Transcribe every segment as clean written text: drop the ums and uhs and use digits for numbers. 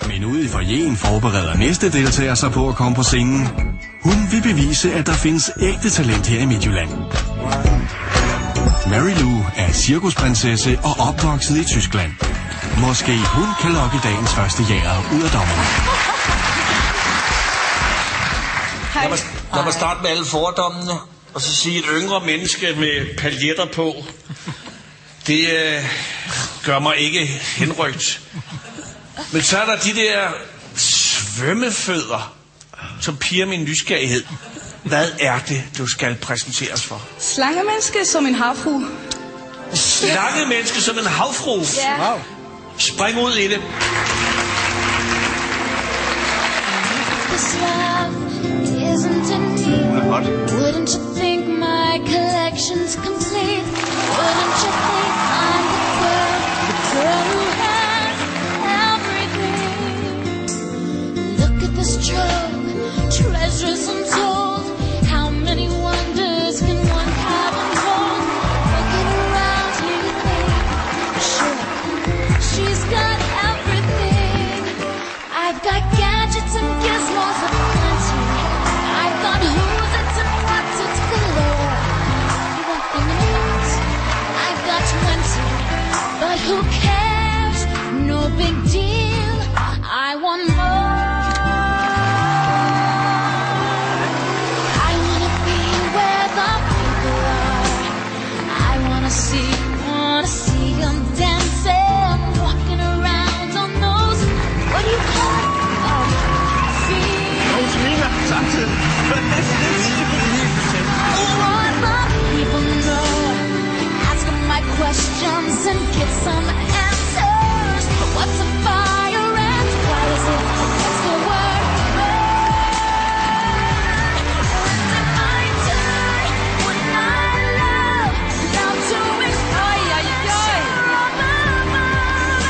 Men ude i foyeren forbereder næste deltager sig på at komme på scenen. Hun vil bevise, at der findes ægte talent her i Midtjylland. Mary Lou er cirkusprinsesse og opvokset i Tyskland. Måske hun kan lokke dagens første jæger ud af dommerne. Lad mig starte med alle fordommene, og så sige et yngre menneske med paljetter på. Det gør mig ikke henrygt. Men så er der de der svømmefødder, som piger min nysgerrighed. Hvad er det, du skal præsenteres for? Slangemenneske som en havfru. Slangemenneske som en havfru? Ja. Wow. Spring ud i det. Wouldn't you think my collection's complete? Wouldn't you think I'm the girl who has everything? Look at this trove, treasures untold. How many wonders can one have and hold? Looking around here you think, sure, she's got everything. I've got gadgets and gizmos aplenty. I've got who's it and what's it galore. You won't think else, I've got 20, but who cares? No big deal, I want more. I wanna be where the people are. I wanna see them dancing, walking around on those, what do you call it? Questions and get some answers. What's a fire and why is it? What's the word? What's in my turn when I love to explore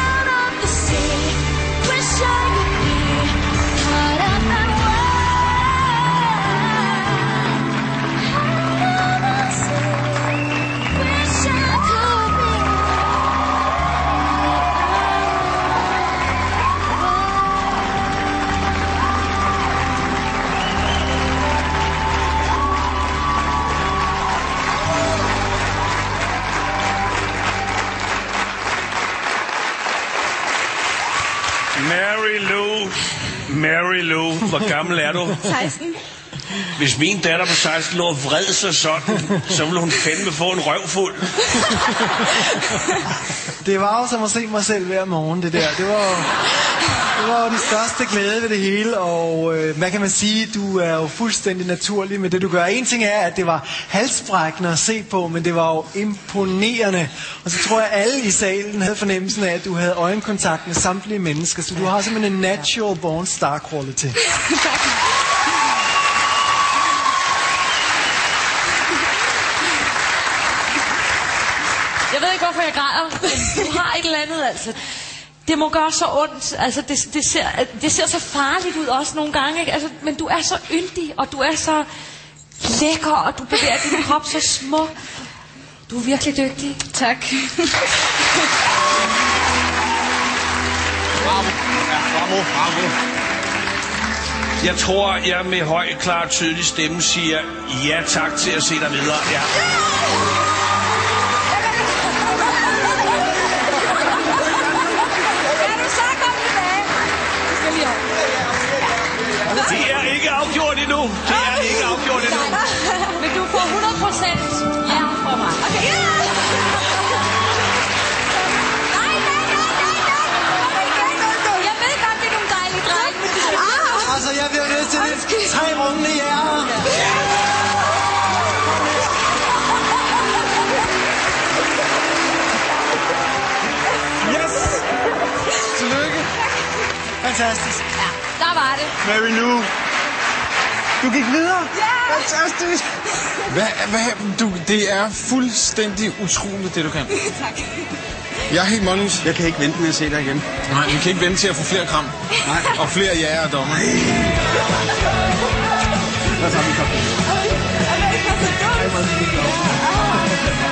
out of the sea? Wish I could be caught up and out of the sea. Wish I could. Mary Lou, hvor gammel er du? 16. Hvis min datter på 16 år vred sig sådan, så ville hun fandme få en røvfuld. Det var jo som at se mig selv hver morgen, det der. Det var jo den største glæde ved det hele, og hvad kan man sige, du er jo fuldstændig naturlig med det, du gør. En ting er, at det var halsbrækkende at se på, men det var jo imponerende. Og så tror jeg, at alle i salen havde fornemmelsen af, at du havde øjenkontakt med samtlige mennesker, så du har simpelthen en natural born star quality. Jeg ved ikke, hvorfor jeg græder, men du har et eller andet, altså. Det må gøre så ondt, altså det ser så farligt ud også nogle gange, ikke? Altså, men du er så yndig, og du er så lækker, og du bevæger din krop så smuk. Du er virkelig dygtig. Tak. Bravo. Jeg tror, jeg med høj, klar og tydelig stemme siger ja tak til at se dig videre. Ja. Det er ikke afgjort endnu. Men du får 100% ja fra mig. Okay. Nej. Jeg ved godt, det er nogle dejlige drenge, men du skal... Altså, jeg bliver nødt til lidt 3 rungende hjerter. Yes! Tillykke. Fantastisk. Ja, der var det. Mary Lou. Du gik videre. Ja! Fantastisk. Det er fuldstændig utroligt, det du kan. Tak. Jeg er helt målløs. Jeg kan ikke vente med at se dig igen. Nej, vi kan ikke vente til at få flere kram. Nej. Og flere jaer og dommer. Hvad tager vi kaffe?